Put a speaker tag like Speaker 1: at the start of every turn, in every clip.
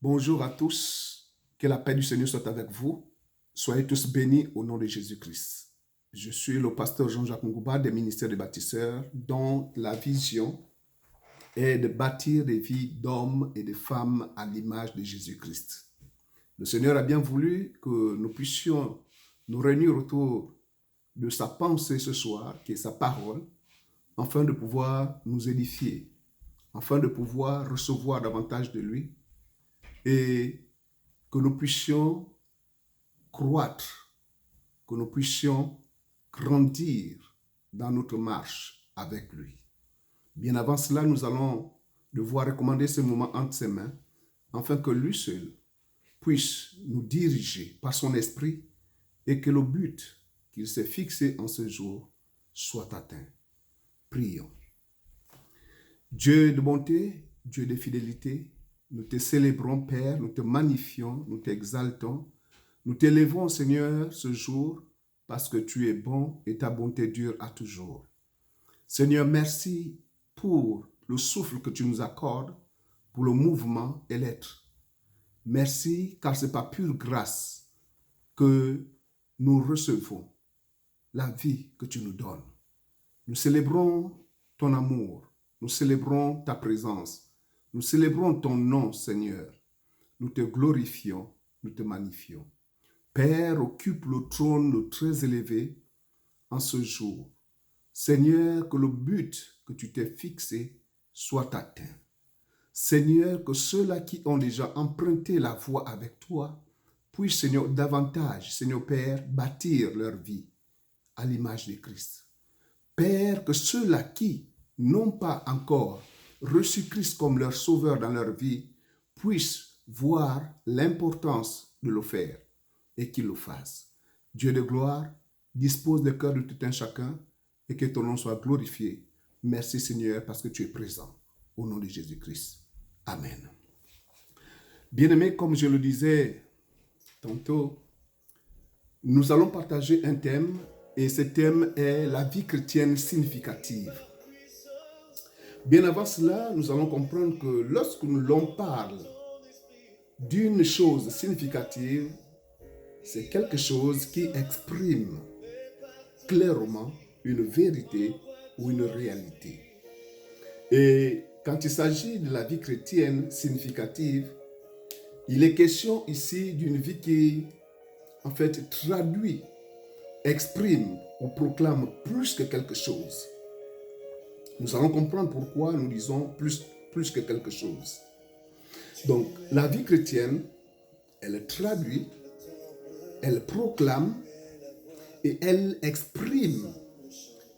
Speaker 1: Bonjour à tous, que la paix du Seigneur soit avec vous. Soyez tous bénis au nom de Jésus-Christ. Je suis le pasteur Jean-Jacques Ngouba des ministères des bâtisseurs, dont la vision est de bâtir des vies d'hommes et de femmes à l'image de Jésus-Christ. Le Seigneur a bien voulu que nous puissions nous réunir autour de sa pensée ce soir, qui est sa parole, afin de pouvoir nous édifier, afin de pouvoir recevoir davantage de lui et que nous puissions croître, que nous puissions grandir dans notre marche avec lui. Bien avant cela, nous allons devoir recommander ce moment entre ses mains, afin que lui seul puisse nous diriger par son esprit et que le but qu'il s'est fixé en ce jour soit atteint. Prions. Dieu de bonté, Dieu de fidélité, nous te célébrons, Père, nous te magnifions, nous t'exaltons. Nous t'élèvons, Seigneur, ce jour, parce que tu es bon et ta bonté dure à toujours. Seigneur, merci pour le souffle que tu nous accordes, pour le mouvement et l'être. Merci, car c'est par pure grâce que nous recevons la vie que tu nous donnes. Nous célébrons ton amour, nous célébrons ta présence, nous célébrons ton nom, Seigneur. Nous te glorifions, nous te magnifions. Père, occupe le trône le très élevé en ce jour. Seigneur, que le but que tu t'es fixé soit atteint. Seigneur, que ceux-là qui ont déjà emprunté la voie avec toi puissent, Seigneur, davantage, Seigneur Père, bâtir leur vie à l'image de Christ. Père, que ceux-là qui n'ont pas encore reçu Christ comme leur sauveur dans leur vie puissent voir l'importance de le faire et qu'ils le fassent. Dieu de gloire, dispose le cœur de tout un chacun et que ton nom soit glorifié. Merci Seigneur parce que tu es présent. Au nom de Jésus-Christ. Amen. Bien-aimés, comme je le disais tantôt, nous allons partager un thème et ce thème est la vie chrétienne significative. Bien avant cela, nous allons comprendre que lorsque l'on parle d'une chose significative, c'est quelque chose qui exprime clairement une vérité ou une réalité. Et quand il s'agit de la vie chrétienne significative, il est question ici d'une vie qui, en fait, traduit, exprime ou proclame plus que quelque chose. Nous allons comprendre pourquoi nous disons plus que quelque chose. Donc, la vie chrétienne, elle traduit, elle proclame et elle exprime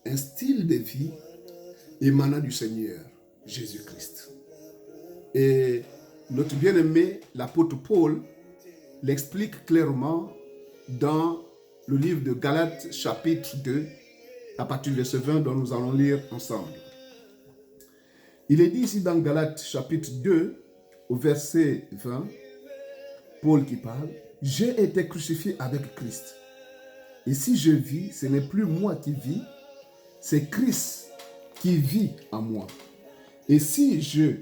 Speaker 1: un style de vie émanant du Seigneur Jésus-Christ. Et notre bien-aimé, l'apôtre Paul, l'explique clairement dans le livre de Galates, chapitre 2, à partir du verset 20, dont nous allons lire ensemble. Il est dit ici dans Galates, chapitre 2, au verset 20, Paul qui parle, « J'ai été crucifié avec Christ. Et si je vis, ce n'est plus moi qui vis, c'est Christ qui vit en moi. Et si je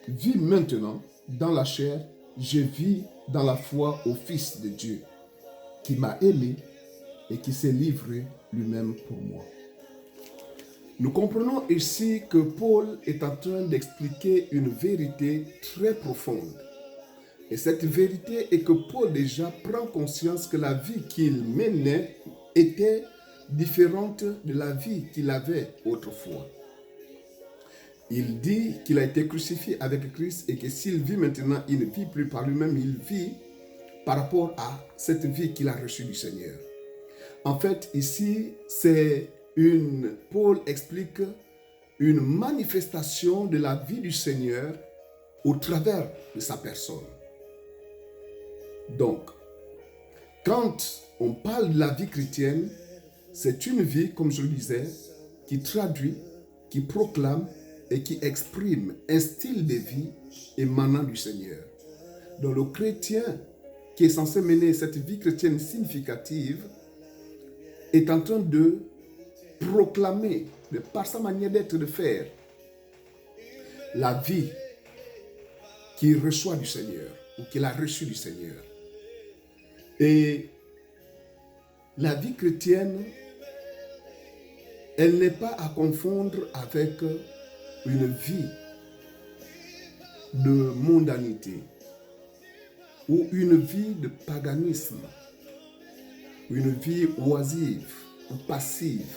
Speaker 1: vis maintenant dans la chair, je vis dans la foi au Fils de Dieu, qui m'a aimé et qui s'est livré lui-même pour moi. » Nous comprenons ici que Paul est en train d'expliquer une vérité très profonde. Et cette vérité est que Paul déjà prend conscience que la vie qu'il menait était différente de la vie qu'il avait autrefois. Il dit qu'il a été crucifié avec Christ et que s'il vit maintenant, il ne vit plus par lui-même, il vit par rapport à cette vie qu'il a reçue du Seigneur. En fait, ici, Paul explique une manifestation de la vie du Seigneur au travers de sa personne. Donc, quand on parle de la vie chrétienne, c'est une vie, comme je le disais, qui traduit, qui proclame et qui exprime un style de vie émanant du Seigneur. Donc, le chrétien qui est censé mener cette vie chrétienne significative est en train de proclamer, par sa manière d'être, de faire, la vie qui reçoit du Seigneur ou qu'il a reçu du Seigneur. Et la vie chrétienne, elle n'est pas à confondre avec une vie de mondanité ou une vie de paganisme, une vie oisive ou passive.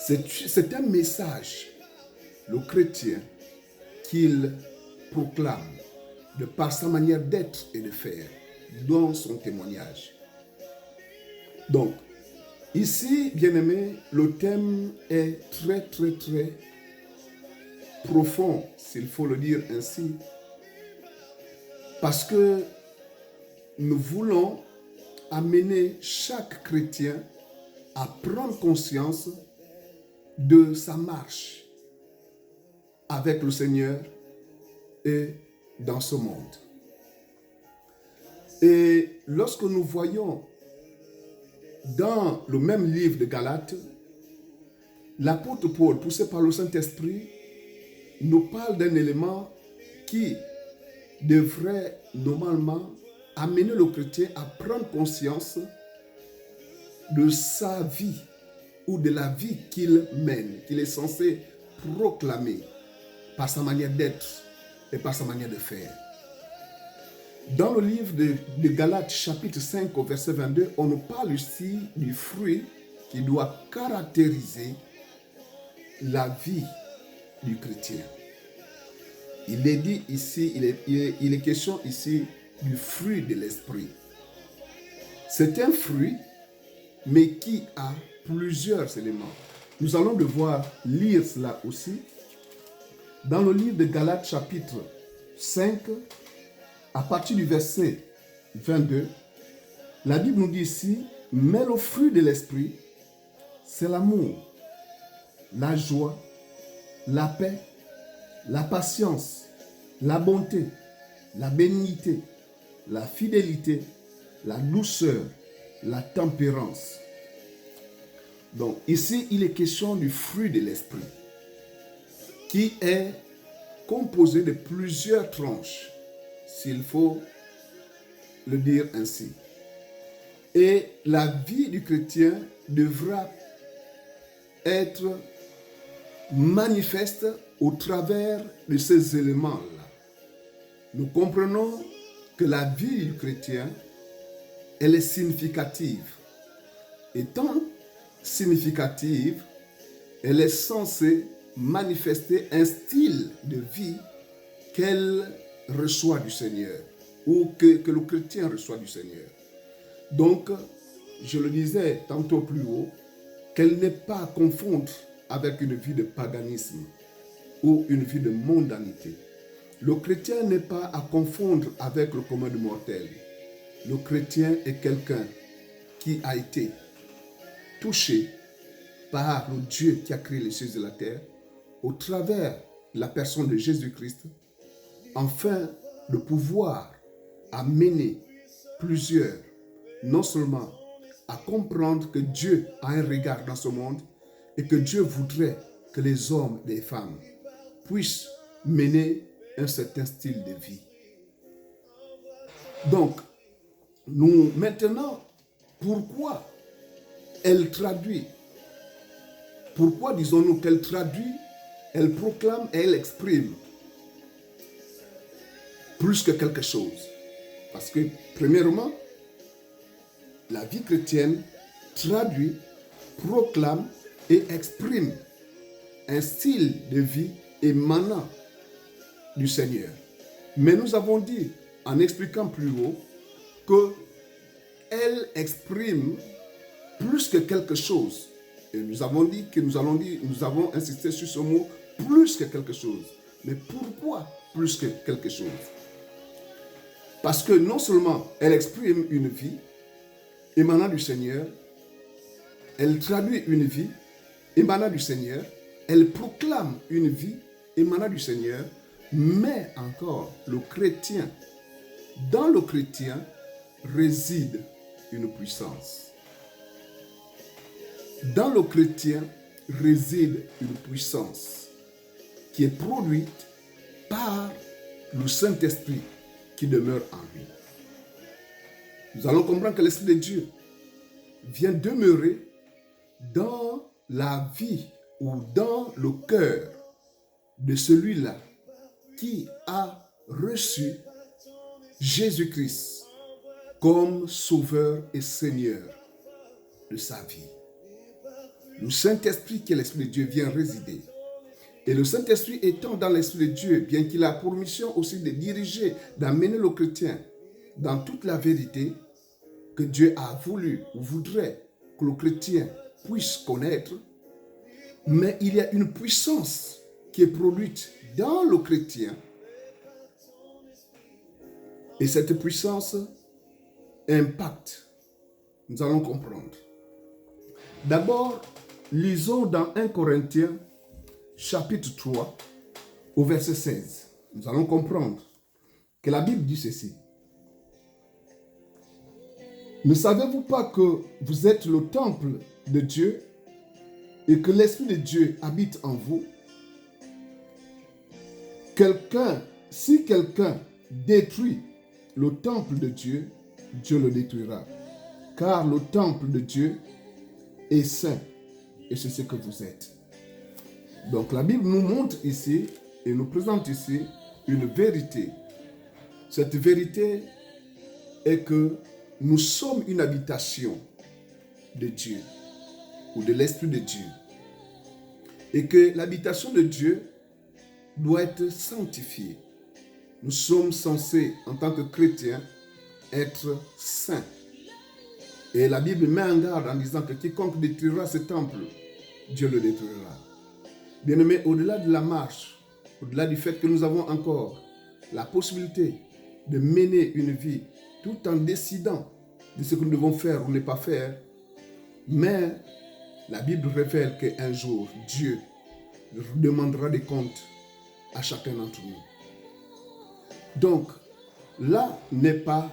Speaker 1: C'est un message, le chrétien, qu'il proclame de par sa manière d'être et de faire, dans son témoignage. Donc, ici, bien-aimés, le thème est très, très, très profond, s'il faut le dire ainsi, parce que nous voulons amener chaque chrétien à prendre conscience de sa marche avec le Seigneur et dans ce monde. Et lorsque nous voyons dans le même livre de Galates, l'apôtre Paul, poussé par le Saint-Esprit, nous parle d'un élément qui devrait normalement amener le chrétien à prendre conscience de sa vie ou de la vie qu'il mène, qu'il est censé proclamer par sa manière d'être et par sa manière de faire. Dans le livre de Galates, chapitre 5, au verset 22, on nous parle ici du fruit qui doit caractériser la vie du chrétien. Il est dit ici, il est question ici du fruit de l'esprit. C'est un fruit, mais qui a plusieurs éléments. Nous allons devoir lire cela aussi dans le livre de Galates, chapitre 5, à partir du verset 22. La Bible nous dit ici, mais le fruit de l'esprit, c'est l'amour, la joie, la paix, la patience, la bonté, la bénignité, la fidélité, la douceur, la tempérance. Donc ici, il est question du fruit de l'esprit qui est composé de plusieurs tranches, s'il faut le dire ainsi. Et la vie du chrétien devra être manifeste au travers de ces éléments-là. Nous comprenons que la vie du chrétien, elle est significative. Étant significative, elle est censée manifester un style de vie qu'elle reçoit du Seigneur ou que le chrétien reçoit du Seigneur. Donc, je le disais tantôt plus haut, qu'elle n'est pas à confondre avec une vie de paganisme ou une vie de mondanité. Le chrétien n'est pas à confondre avec le commun des mortels. Le chrétien est quelqu'un qui a été touché par le Dieu qui a créé les cieux et la terre au travers de la personne de Jésus-Christ, afin de pouvoir amener plusieurs, non seulement à comprendre que Dieu a un regard dans ce monde et que Dieu voudrait que les hommes et les femmes puissent mener un certain style de vie. Donc, nous maintenant, pourquoi elle traduit? Pourquoi disons-nous qu'elle traduit, elle proclame et elle exprime plus que quelque chose? Parce que, premièrement, la vie chrétienne traduit, proclame et exprime un style de vie émanant du Seigneur. Mais nous avons dit, en expliquant plus haut, qu'elle exprime plus que quelque chose. Et nous avons dit que nous avons insisté sur ce mot, plus que quelque chose. Mais pourquoi plus que quelque chose? Parce que non seulement elle exprime une vie émanant du Seigneur, elle traduit une vie émanant du Seigneur, elle proclame une vie émanant du Seigneur, mais encore le chrétien, dans le chrétien réside une puissance. Dans le chrétien réside une puissance qui est produite par le Saint-Esprit qui demeure en lui. Nous allons comprendre que l'Esprit de Dieu vient demeurer dans la vie ou dans le cœur de celui-là qui a reçu Jésus-Christ comme Sauveur et Seigneur de sa vie. Le Saint-Esprit qui est l'Esprit de Dieu vient résider. Et le Saint-Esprit étant dans l'Esprit de Dieu, bien qu'il a pour mission aussi de diriger, d'amener le chrétien dans toute la vérité que Dieu a voulu ou voudrait que le chrétien puisse connaître, mais il y a une puissance qui est produite dans le chrétien. Et cette puissance impacte. Nous allons comprendre. D'abord, lisons dans 1 Corinthiens, chapitre 3, au verset 16. Nous allons comprendre que la Bible dit ceci. Ne savez-vous pas que vous êtes le temple de Dieu et que l'Esprit de Dieu habite en vous? Si quelqu'un détruit le temple de Dieu, Dieu le détruira. Car le temple de Dieu est saint et c'est ce que vous êtes. Donc la Bible nous montre ici et nous présente ici une vérité. Cette vérité est que nous sommes une habitation de Dieu ou de l'Esprit de Dieu. Et que l'habitation de Dieu doit être sanctifiée. Nous sommes censés, en tant que chrétiens, être saints. Et la Bible met en garde en disant que quiconque détruira ce temple, Dieu le détruira. Bien-aimés, au-delà de la marche, au-delà du fait que nous avons encore la possibilité de mener une vie tout en décidant de ce que nous devons faire ou ne pas faire, mais la Bible révèle qu'un jour, Dieu demandera des comptes à chacun d'entre nous. Donc, là n'est pas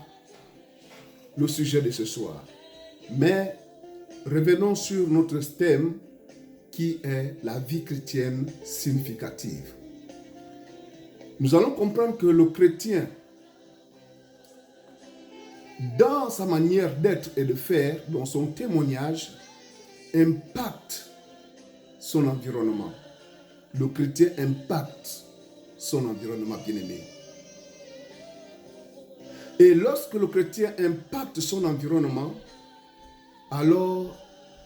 Speaker 1: le sujet de ce soir, mais revenons sur notre thème qui est la vie chrétienne significative. Nous allons comprendre que le chrétien, dans sa manière d'être et de faire, dans son témoignage, impacte son environnement. Le chrétien impacte son environnement, bien-aimé. Et lorsque le chrétien impacte son environnement, alors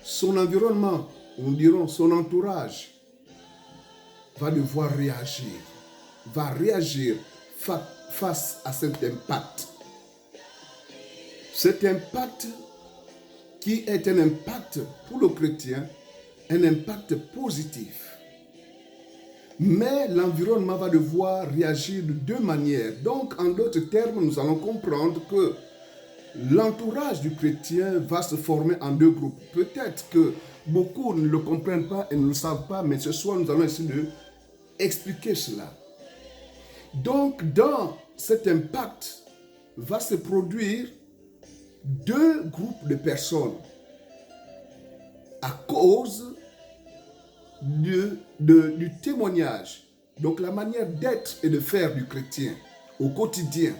Speaker 1: son environnement, on dirait son entourage, va devoir réagir, face à cet impact. Cet impact qui est un impact pour le chrétien, un impact positif. Mais l'environnement va devoir réagir de deux manières. Donc, en d'autres termes, nous allons comprendre que l'entourage du chrétien va se former en deux groupes. Peut-être que beaucoup ne le comprennent pas et ne le savent pas, mais ce soir, nous allons essayer d'expliquer cela. Donc, dans cet impact, va se produire deux groupes de personnes à cause du témoignage. Donc, la manière d'être et de faire du chrétien au quotidien,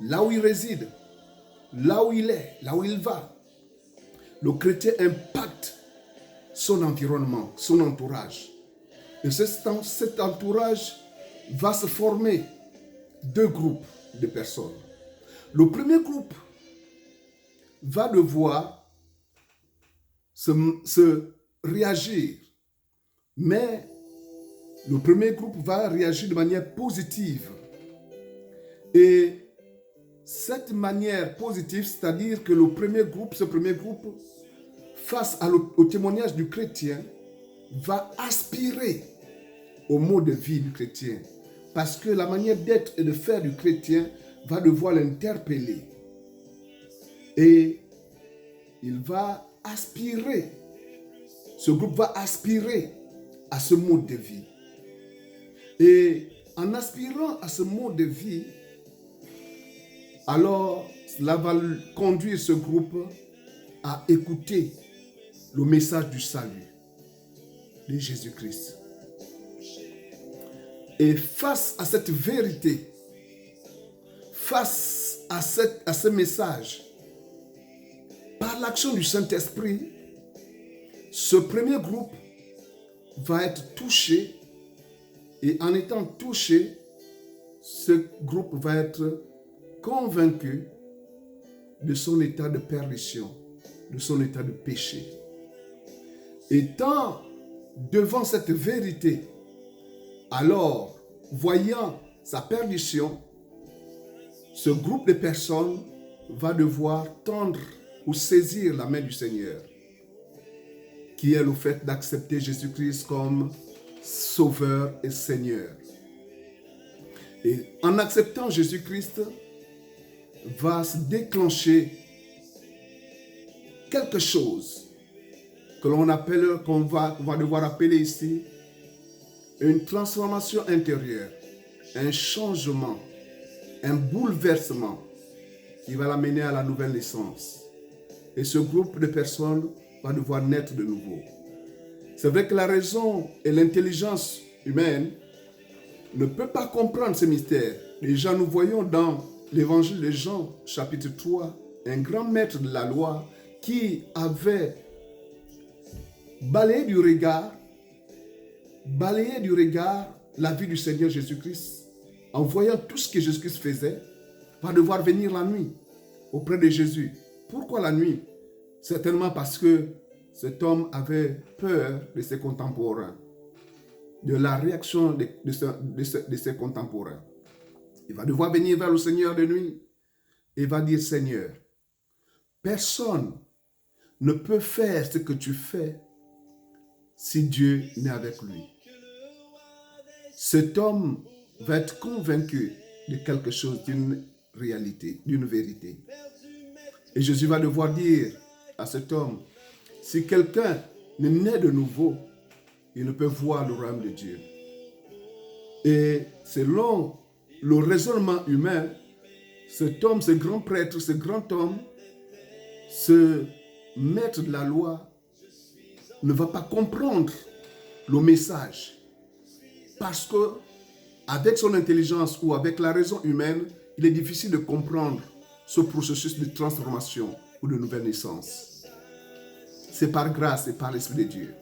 Speaker 1: là où il réside, là où il est, là où il va. Le chrétien impacte son environnement, son entourage. Et cet entourage va se former deux groupes de personnes. Le premier groupe va devoir se réagir, mais le premier groupe va réagir de manière positive. Et cette manière positive, c'est-à-dire que ce premier groupe, face au témoignage du chrétien, va aspirer au mode de vie du chrétien. Parce que la manière d'être et de faire du chrétien va devoir l'interpeller. Et il va aspirer, ce groupe va aspirer à ce mode de vie. Et en aspirant à ce mode de vie, alors cela va conduire ce groupe à écouter le message du salut de Jésus-Christ. Et face à cette vérité, face à ce message, par l'action du Saint-Esprit, ce premier groupe va être touché, et en étant touché, ce groupe va être convaincu de son état de perdition, de son état de péché. Étant devant cette vérité, alors, voyant sa perdition, ce groupe de personnes va devoir tendre ou saisir la main du Seigneur, qui est le fait d'accepter Jésus-Christ comme Sauveur et Seigneur. Et en acceptant Jésus-Christ, va se déclencher quelque chose que l'on appelle, qu'on va devoir appeler ici, une transformation intérieure, un changement, un bouleversement qui va l'amener à la nouvelle naissance. Et ce groupe de personnes va devoir naître de nouveau. C'est vrai que la raison et l'intelligence humaine ne peut pas comprendre ce mystère. Déjà, nous voyons dans l'évangile de Jean, chapitre 3, un grand maître de la loi qui avait balayé du regard la vie du Seigneur Jésus-Christ. En voyant tout ce que Jésus-Christ faisait, va devoir venir la nuit auprès de Jésus. Pourquoi la nuit? Certainement parce que cet homme avait peur de ses contemporains, de la réaction de ses contemporains. Il va devoir venir vers le Seigneur de nuit et va dire: Seigneur, personne ne peut faire ce que tu fais si Dieu n'est avec lui. Cet homme va être convaincu de quelque chose, d'une réalité, d'une vérité. Et Jésus va devoir dire à cet homme: si quelqu'un ne naît de nouveau, il ne peut voir le royaume de Dieu. Et selon le raisonnement humain, cet homme, ce grand prêtre, ce grand homme, ce maître de la loi, ne va pas comprendre le message. Parce que, avec son intelligence ou avec la raison humaine, il est difficile de comprendre ce processus de transformation ou de nouvelle naissance. C'est par grâce et par l'Esprit de Dieu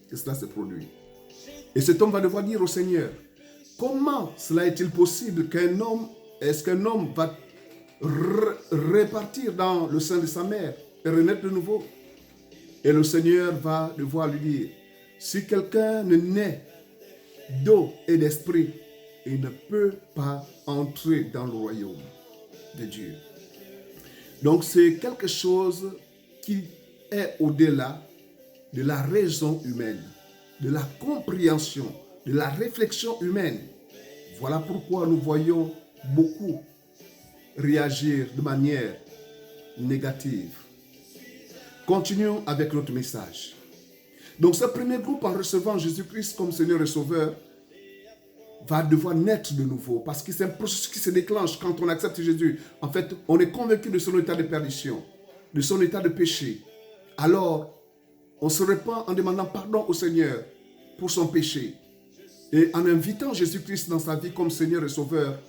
Speaker 1: que cela se produit. Et cet homme va devoir dire au Seigneur: comment cela est-il possible qu'un homme va repartir dans le sein de sa mère et renaître de nouveau? Et le Seigneur va devoir lui dire: si quelqu'un ne naît d'eau et d'esprit, il ne peut pas entrer dans le royaume de Dieu. Donc c'est quelque chose qui est au-delà de la raison humaine, de la compréhension, de la réflexion humaine. Voilà pourquoi nous voyons beaucoup réagir de manière négative. Continuons avec notre message. Donc ce premier groupe, en recevant Jésus-Christ comme Seigneur et Sauveur, va devoir naître de nouveau, parce que c'est un processus qui se déclenche quand on accepte Jésus. En fait, on est convaincu de son état de perdition, de son état de péché. Alors, on se répand en demandant pardon au Seigneur pour son péché. Et en invitant Jésus-Christ dans sa vie comme Seigneur et Sauveur,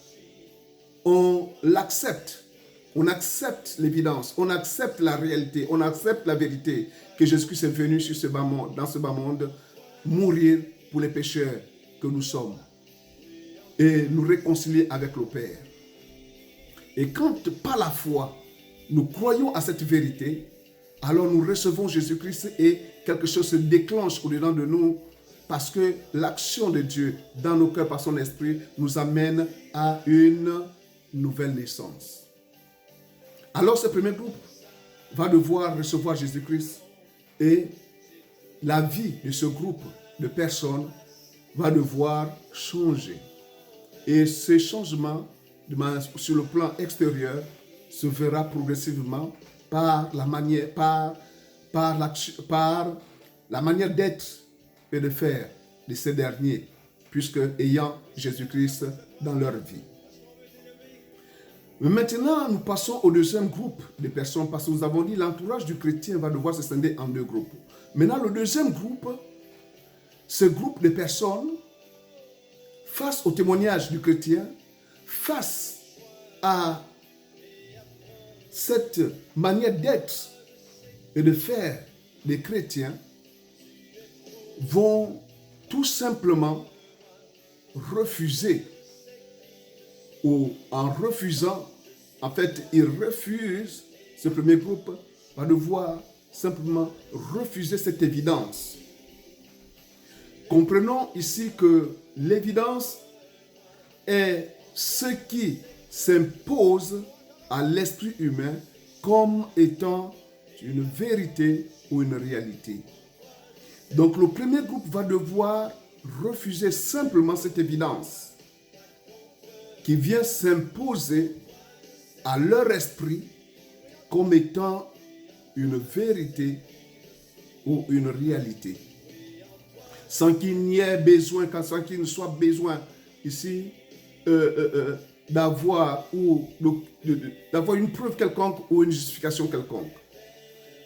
Speaker 1: on l'accepte. On accepte l'évidence, on accepte la réalité, on accepte la vérité que Jésus-Christ est venu sur ce bas monde, dans ce bas monde, mourir pour les pécheurs que nous sommes et nous réconcilier avec le Père. Et quand par la foi, nous croyons à cette vérité, alors nous recevons Jésus-Christ et quelque chose se déclenche au-dedans de nous, parce que l'action de Dieu dans nos cœurs par son esprit nous amène à une nouvelle naissance. Alors ce premier groupe va devoir recevoir Jésus-Christ et la vie de ce groupe de personnes va devoir changer. Et ce changement sur le plan extérieur se verra progressivement par la manière d'être et de faire de ces derniers, puisque ayant Jésus-Christ dans leur vie. Mais maintenant, nous passons au deuxième groupe de personnes, parce que nous avons dit que l'entourage du chrétien va devoir se scinder en deux groupes. Maintenant, le deuxième groupe, ce groupe de personnes face au témoignage du chrétien, face à cette manière d'être et de faire des chrétiens, vont tout simplement refuser, ou en refusant, en fait, ils refusent, ce premier groupe va devoir simplement refuser cette évidence. Comprenons ici que l'évidence est ce qui s'impose à l'esprit humain comme étant une vérité ou une réalité. Donc le premier groupe va devoir refuser simplement cette évidence qui vient s'imposer à leur esprit comme étant une vérité ou une réalité. Sans qu'il n'y ait besoin, sans qu'il ne soit besoin ici d'avoir une preuve quelconque ou une justification quelconque.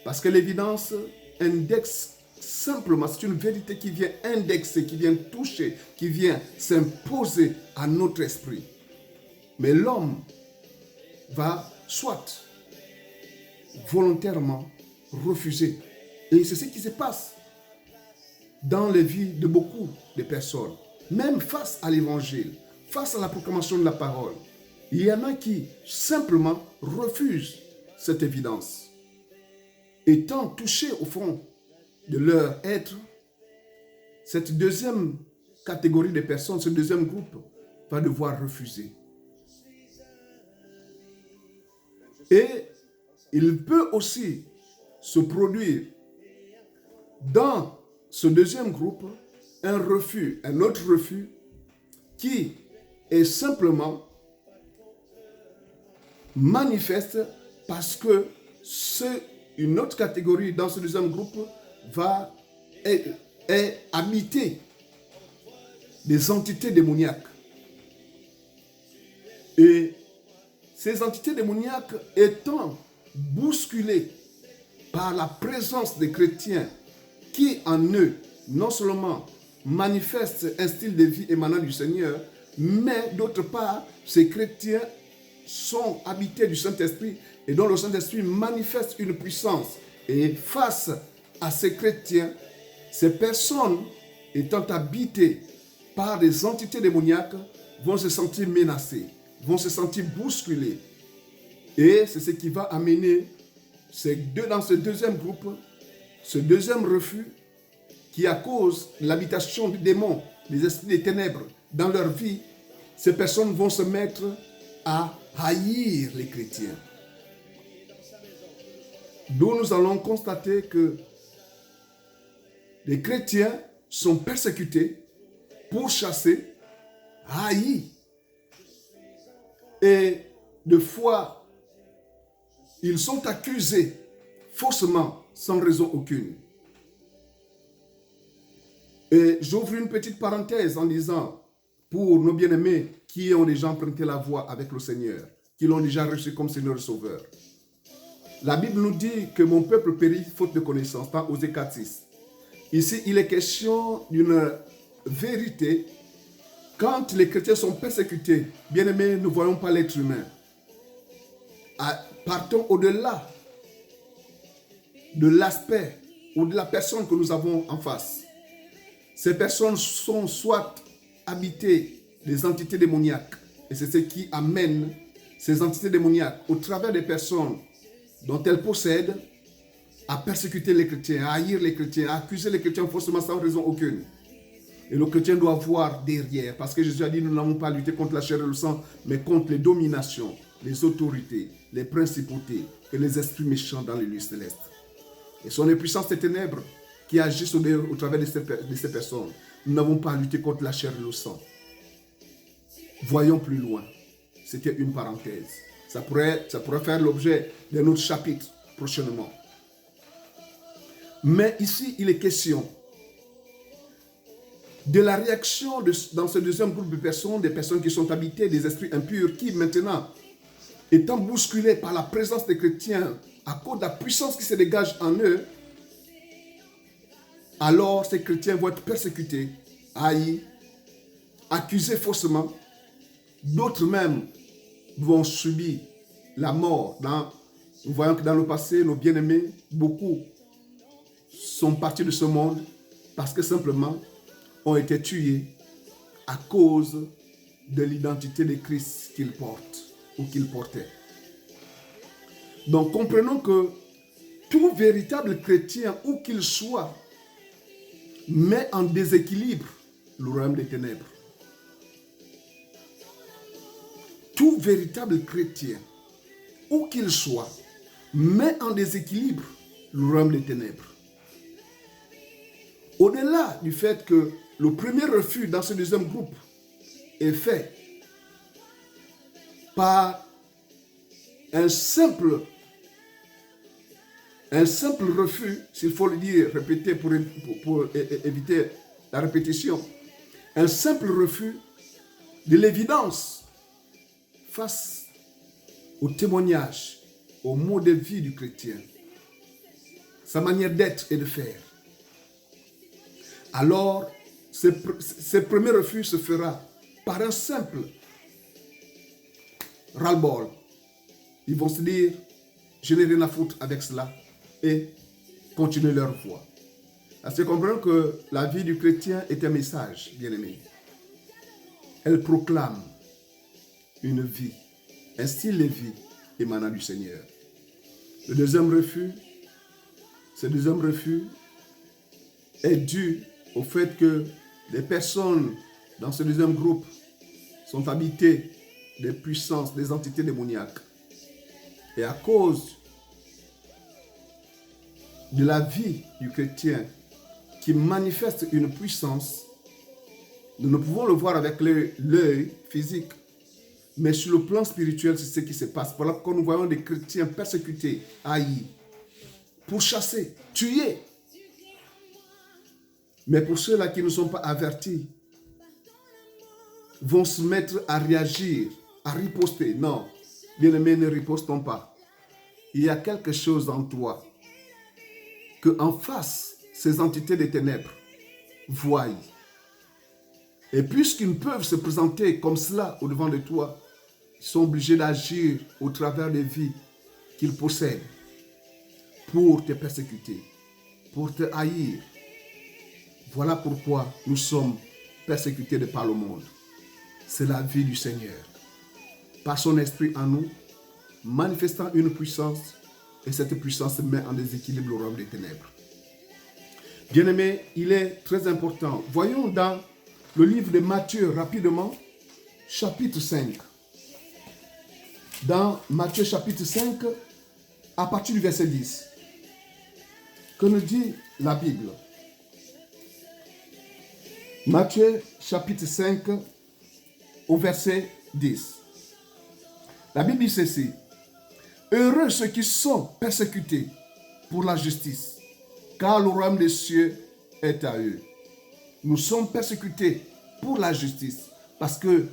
Speaker 1: Parce que l'évidence indexe simplement, c'est une vérité qui vient indexer, qui vient toucher, qui vient s'imposer à notre esprit. Mais l'homme va soit volontairement refuser. Et c'est ce qui se passe dans les vies de beaucoup de personnes. Même face à l'évangile, face à la proclamation de la parole, il y en a qui simplement refusent cette évidence. Étant touchés au fond de leur être, cette deuxième catégorie de personnes, ce deuxième groupe, va devoir refuser. Et il peut aussi se produire dans ce deuxième groupe un refus, un autre refus qui est simplement manifeste parce que une autre catégorie dans ce deuxième groupe est habitée des entités démoniaques. Et ces entités démoniaques étant bousculées par la présence des chrétiens qui en eux, non seulement manifestent un style de vie émanant du Seigneur, mais d'autre part, ces chrétiens sont habités du Saint-Esprit et dont le Saint-Esprit manifeste une puissance. Et face à ces chrétiens, ces personnes étant habitées par des entités démoniaques vont se sentir menacées, vont se sentir bousculées. Et c'est ce qui va amener dans ce deuxième groupe, ce deuxième refus qui à cause de l'habitation du démon, des esprits des ténèbres dans leur vie, ces personnes vont se mettre à haïr les chrétiens. D'où nous allons constater que les chrétiens sont persécutés, pourchassés, haïs. Et de fois, ils sont accusés faussement, sans raison aucune. Et j'ouvre une petite parenthèse en disant, pour nos bien-aimés qui ont déjà emprunté la voie avec le Seigneur, qui l'ont déjà reçu comme Seigneur et Sauveur. La Bible nous dit que mon peuple périt faute de connaissance, dans Osée 4:6. Ici, il est question d'une vérité. Quand les chrétiens sont persécutés, bien-aimés, ne voyons pas l'être humain. Partons au-delà de l'aspect ou de la personne que nous avons en face. Ces personnes sont soit habitées des entités démoniaques, et c'est ce qui amène ces entités démoniaques, au travers des personnes dont elles possèdent, à persécuter les chrétiens, à haïr les chrétiens, à accuser les chrétiens faussement sans raison aucune. Et le chrétien doit voir derrière, parce que Jésus a dit, nous n'avons pas lutté contre la chair et le sang, mais contre les dominations, les autorités, les principautés et les esprits méchants dans les lieux célestes. Et ce sont les puissances des ténèbres qui agissent au travers de ces personnes. Nous n'avons pas lutté contre la chair et le sang. Voyons plus loin. C'était une parenthèse. Ça pourrait faire l'objet d'un autre chapitre prochainement. Mais ici, il est question de la réaction dans ce deuxième groupe de personnes, des personnes qui sont habitées des esprits impurs, qui maintenant, étant bousculés par la présence des chrétiens, à cause de la puissance qui se dégage en eux, alors ces chrétiens vont être persécutés, haïs, accusés faussement. D'autres même vont subir la mort. Nous voyons que dans le passé, nos bien-aimés, beaucoup sont partis de ce monde parce que simplement ont été tués à cause de l'identité de Christ qu'ils portent ou qu'ils portaient. Donc comprenons que tout véritable chrétien, où qu'il soit, met en déséquilibre le royaume des ténèbres. Tout véritable chrétien, où qu'il soit, met en déséquilibre le royaume des ténèbres. Au-delà du fait que le premier refus dans ce deuxième groupe est fait par un simple refus, s'il faut le dire, répéter pour éviter la répétition, un simple refus de l'évidence face au témoignage, au mode de vie du chrétien, sa manière d'être et de faire. Alors, ce premier refus se fera par un simple ras-le-bol. Ils vont se dire, je n'ai rien à foutre avec cela, et continuer leur voie. Parce que comprenons que la vie du chrétien est un message, bien-aimé. Elle proclame une vie, un style de vie émanant du Seigneur. Ce deuxième refus est dû au fait que les personnes dans ce deuxième groupe sont habitées des puissances, des entités démoniaques. Et à cause de la vie du chrétien qui manifeste une puissance, nous ne pouvons le voir avec l'œil physique, mais sur le plan spirituel, c'est ce qui se passe. Voilà pourquoi nous voyons des chrétiens persécutés, haïs, pourchassés, tués. Mais pour ceux-là qui ne sont pas avertis, vont se mettre à réagir, à riposter. Non, bien-aimés, ne ripostons pas. Il y a quelque chose en toi que en face, ces entités des ténèbres voient. Et puisqu'ils ne peuvent se présenter comme cela au devant de toi, ils sont obligés d'agir au travers des vies qu'ils possèdent pour te persécuter, pour te haïr. Voilà pourquoi nous sommes persécutés de par le monde. C'est la vie du Seigneur. Par son esprit en nous, manifestant une puissance, et cette puissance met en déséquilibre le royaume des ténèbres. Bien-aimés, il est très important. Voyons dans le livre de Matthieu rapidement, chapitre 5. Dans Matthieu chapitre 5, à partir du verset 10. Que nous dit la Bible? Matthieu chapitre 5 au verset 10. La Bible dit ceci. Heureux ceux qui sont persécutés pour la justice, car le royaume des cieux est à eux. Nous sommes persécutés pour la justice, parce que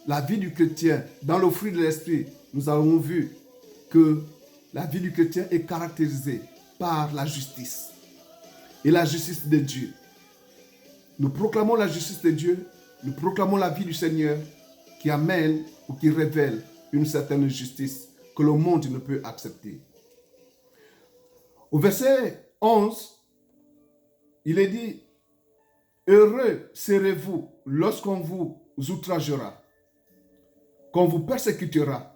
Speaker 1: la vie du chrétien, dans le fruit de l'esprit, nous avons vu que la vie du chrétien est caractérisée par la justice et la justice de Dieu. Nous proclamons la justice de Dieu, nous proclamons la vie du Seigneur qui amène ou qui révèle une certaine justice que le monde ne peut accepter. Au verset 11, il est dit, heureux serez-vous lorsqu'on vous outragera, qu'on vous persécutera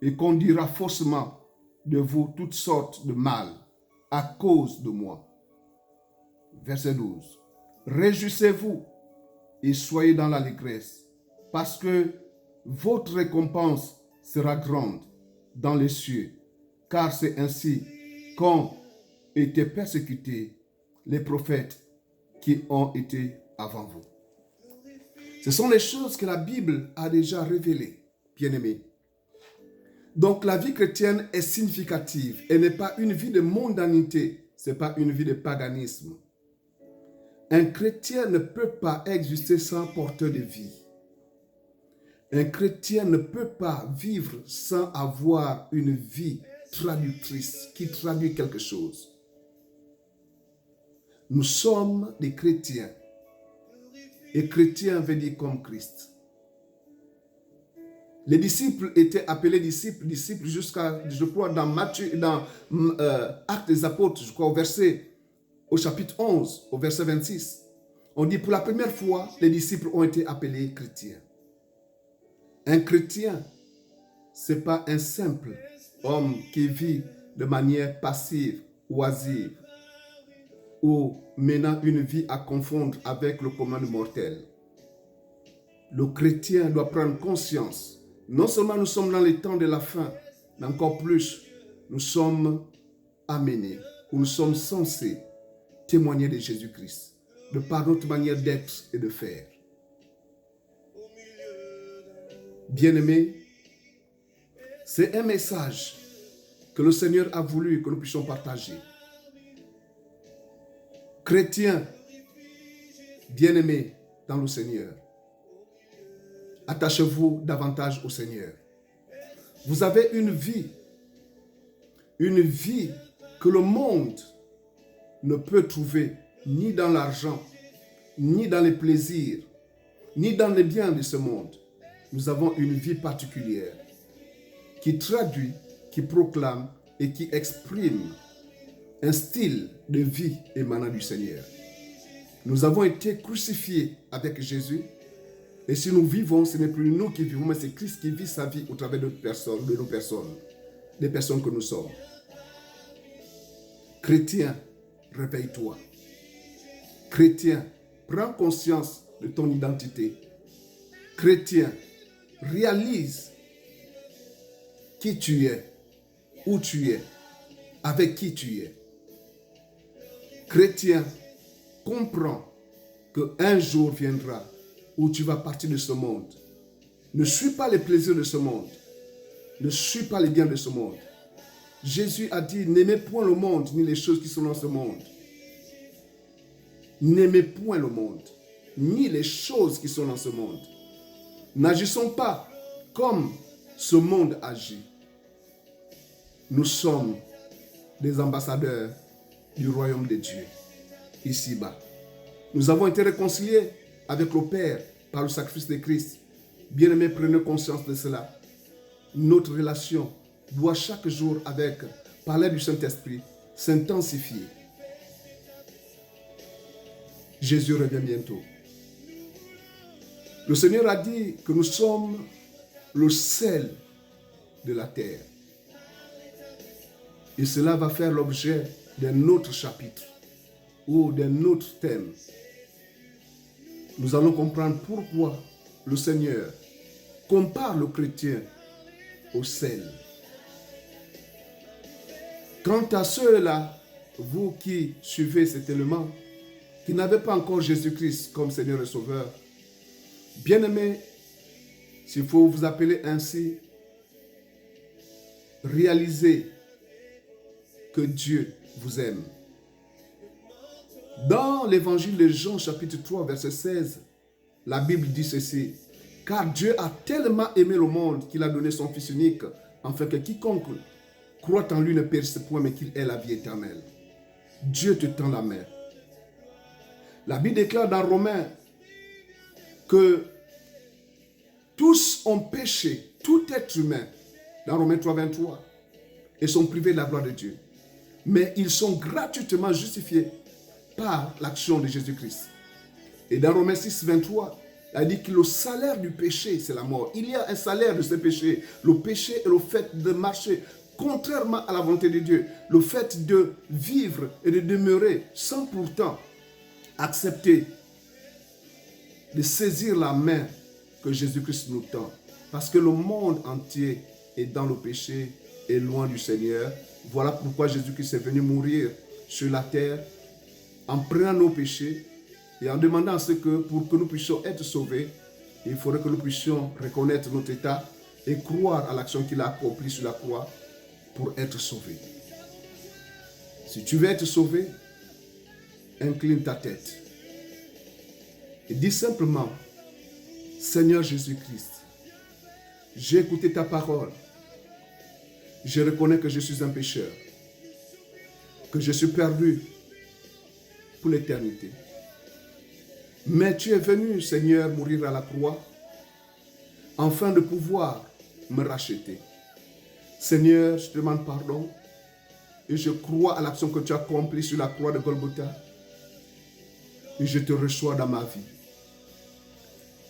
Speaker 1: et qu'on dira faussement de vous toutes sortes de mal à cause de moi. Verset 12. Réjouissez-vous et soyez dans l'allégresse, parce que votre récompense sera grande dans les cieux, car c'est ainsi qu'ont été persécutés les prophètes qui ont été avant vous. Ce sont les choses que la Bible a déjà révélées, bien-aimés. Donc la vie chrétienne est significative. Elle n'est pas une vie de mondanité, ce n'est pas une vie de paganisme. Un chrétien ne peut pas exister sans porteur de vie. Un chrétien ne peut pas vivre sans avoir une vie traductrice qui traduit quelque chose. Nous sommes des chrétiens Et chrétien veut dire comme Christ. Les disciples étaient appelés disciples jusqu'à, je crois, dans Actes des Apôtres, je crois, au chapitre 11, au verset 26. On dit, pour la première fois, les disciples ont été appelés chrétiens. Un chrétien, ce n'est pas un simple homme qui vit de manière passive, oisive, ou menant une vie à confondre avec le commun mortel. Le chrétien doit prendre conscience. Non seulement nous sommes dans les temps de la fin, mais encore plus, nous sommes amenés, ou nous sommes censés témoigner de Jésus-Christ, de par notre manière d'être et de faire. Bien-aimés, c'est un message que le Seigneur a voulu que nous puissions partager. Chrétiens, bien-aimés dans le Seigneur, attachez-vous davantage au Seigneur. Vous avez une vie que le monde ne peut trouver ni dans l'argent, ni dans les plaisirs, ni dans les biens de ce monde. Nous avons une vie particulière qui traduit, qui proclame et qui exprime un style de vie émanant du Seigneur. Nous avons été crucifiés avec Jésus. Et si nous vivons, ce n'est plus nous qui vivons, mais c'est Christ qui vit sa vie au travers de nos personnes, des personnes que nous sommes. Chrétien, réveille-toi. Chrétien, prends conscience de ton identité. Chrétien, réalise qui tu es, où tu es, avec qui tu es. Chrétien, comprends qu'un jour viendra où tu vas partir de ce monde. Ne suis pas les plaisirs de ce monde. Ne suis pas les biens de ce monde. Jésus a dit, n'aimez point le monde, ni les choses qui sont dans ce monde. N'aimez point le monde, ni les choses qui sont dans ce monde. N'agissons pas comme ce monde agit. Nous sommes des ambassadeurs du royaume de Dieu, ici-bas. Nous avons été réconciliés avec le Père par le sacrifice de Christ. Bien-aimés, prenez conscience de cela. Notre relation doit chaque jour, par l'aide du Saint-Esprit, s'intensifier. Jésus revient bientôt. Le Seigneur a dit que nous sommes le sel de la terre. Et cela va faire l'objet d'un autre chapitre ou d'un autre thème. Nous allons comprendre pourquoi le Seigneur compare le chrétien au sel. Quant à ceux-là, vous qui suivez cet élément, qui n'avez pas encore Jésus-Christ comme Seigneur et Sauveur, bien-aimés, s'il faut vous appeler ainsi, réalisez que Dieu vous aime. Dans l'évangile de Jean, chapitre 3, verset 16, la Bible dit ceci: « Car Dieu a tellement aimé le monde qu'il a donné son Fils unique, afin que quiconque croit en lui ne périsse point, mais qu'il ait la vie éternelle. » Dieu te tend la main. La Bible déclare dans Romains que tous ont péché, tout être humain, dans Romains 3, 23, et sont privés de la gloire de Dieu. Mais ils sont gratuitement justifiés par l'action de Jésus-Christ. Et dans Romains 6, 23, il dit que le salaire du péché, c'est la mort. Il y a un salaire de ce péché. Le péché est le fait de marcher contrairement à la volonté de Dieu. Le fait de vivre et de demeurer sans pourtant accepter de saisir la main que Jésus-Christ nous tend. Parce que le monde entier est dans le péché et loin du Seigneur. Voilà pourquoi Jésus-Christ est venu mourir sur la terre en prenant nos péchés et en demandant à ce que pour que nous puissions être sauvés, il faudrait que nous puissions reconnaître notre état et croire à l'action qu'il a accomplie sur la croix pour être sauvés. Si tu veux être sauvé, incline ta tête et dis simplement: Seigneur Jésus-Christ, j'ai écouté ta parole. Je reconnais que je suis un pécheur, que je suis perdu pour l'éternité. Mais tu es venu, Seigneur, mourir à la croix, afin de pouvoir me racheter. Seigneur, je te demande pardon et je crois à l'action que tu as accomplie sur la croix de Golgotha et je te reçois dans ma vie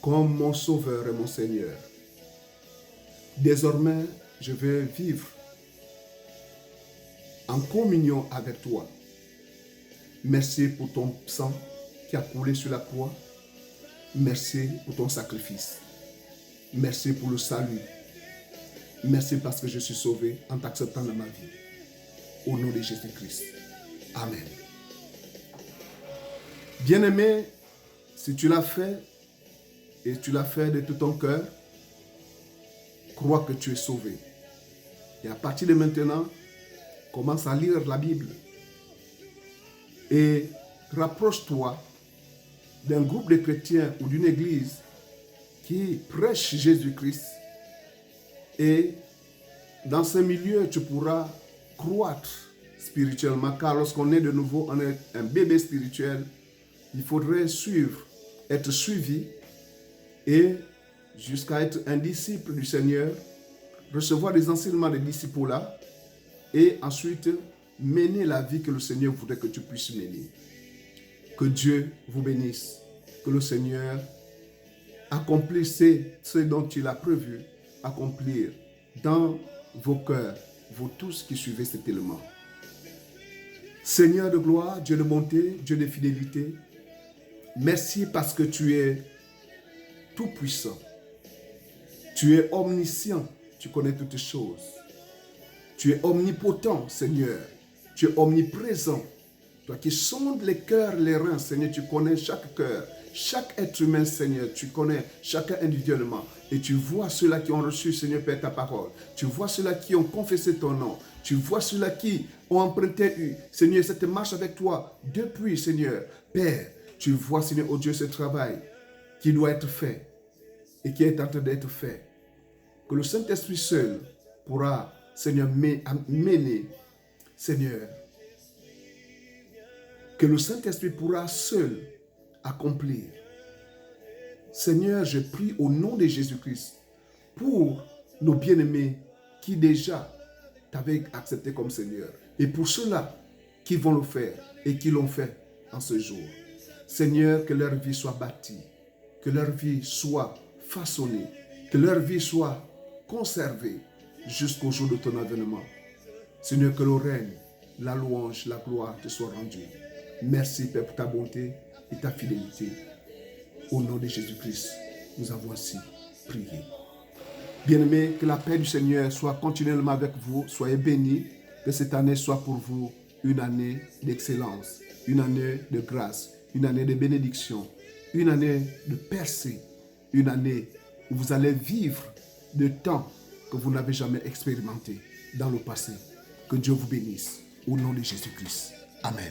Speaker 1: comme mon Sauveur et mon Seigneur. Désormais, je vais vivre en communion avec toi. Merci pour ton sang qui a coulé sur la croix. Merci pour ton sacrifice. Merci pour le salut. Merci parce que je suis sauvé en t'acceptant dans ma vie. Au nom de Jésus-Christ. Amen. Bien-aimé, si tu l'as fait et tu l'as fait de tout ton cœur, crois que tu es sauvé. Et à partir de maintenant, commence à lire la Bible. Et rapproche-toi d'un groupe de chrétiens ou d'une église qui prêche Jésus-Christ. Et dans ce milieu, tu pourras croître spirituellement, car lorsqu'on est de nouveau, on est un bébé spirituel, il faudrait suivre, être suivi et jusqu'à être un disciple du Seigneur, recevoir des enseignements des disciples là et ensuite mener la vie que le Seigneur voudrait que tu puisses mener. Que Dieu vous bénisse, que le Seigneur accomplisse ce dont il a prévu accomplir dans vos cœurs, vous tous qui suivez cet élément. Seigneur de gloire, Dieu de bonté, Dieu de fidélité, merci parce que tu es tout puissant. Tu es omniscient, tu connais toutes choses. Tu es omnipotent, Seigneur. Tu es omniprésent. Toi qui sondes les cœurs, les reins, Seigneur, tu connais chaque cœur, chaque être humain, Seigneur. Tu connais chacun individuellement. Et tu vois ceux-là qui ont reçu, Seigneur, Père, ta parole. Tu vois ceux-là qui ont confessé ton nom. Tu vois ceux-là qui ont emprunté, Seigneur, cette marche avec toi depuis, Seigneur. Père, tu vois, Seigneur, oh Dieu, ce travail qui doit être fait et qui est en train d'être fait. Que le Saint-Esprit seul pourra, Seigneur, mener, Seigneur. Que le Saint-Esprit pourra seul accomplir. Seigneur, je prie au nom de Jésus-Christ pour nos bien-aimés qui déjà t'avaient accepté comme Seigneur. Et pour ceux-là qui vont le faire et qui l'ont fait en ce jour. Seigneur, que leur vie soit bâtie, que leur vie soit façonnée, que leur vie soit conservée jusqu'au jour de ton avènement. Seigneur, que le règne, la louange, la gloire te soient rendues. Merci, Père, pour ta bonté et ta fidélité. Au nom de Jésus-Christ, nous avons ainsi prié. Bien-aimés, que la paix du Seigneur soit continuellement avec vous. Soyez bénis. Que cette année soit pour vous une année d'excellence, une année de grâce, une année de bénédiction, une année de percée, une année où vous allez vivre de temps que vous n'avez jamais expérimenté dans le passé. Que Dieu vous bénisse. Au nom de Jésus-Christ. Amen.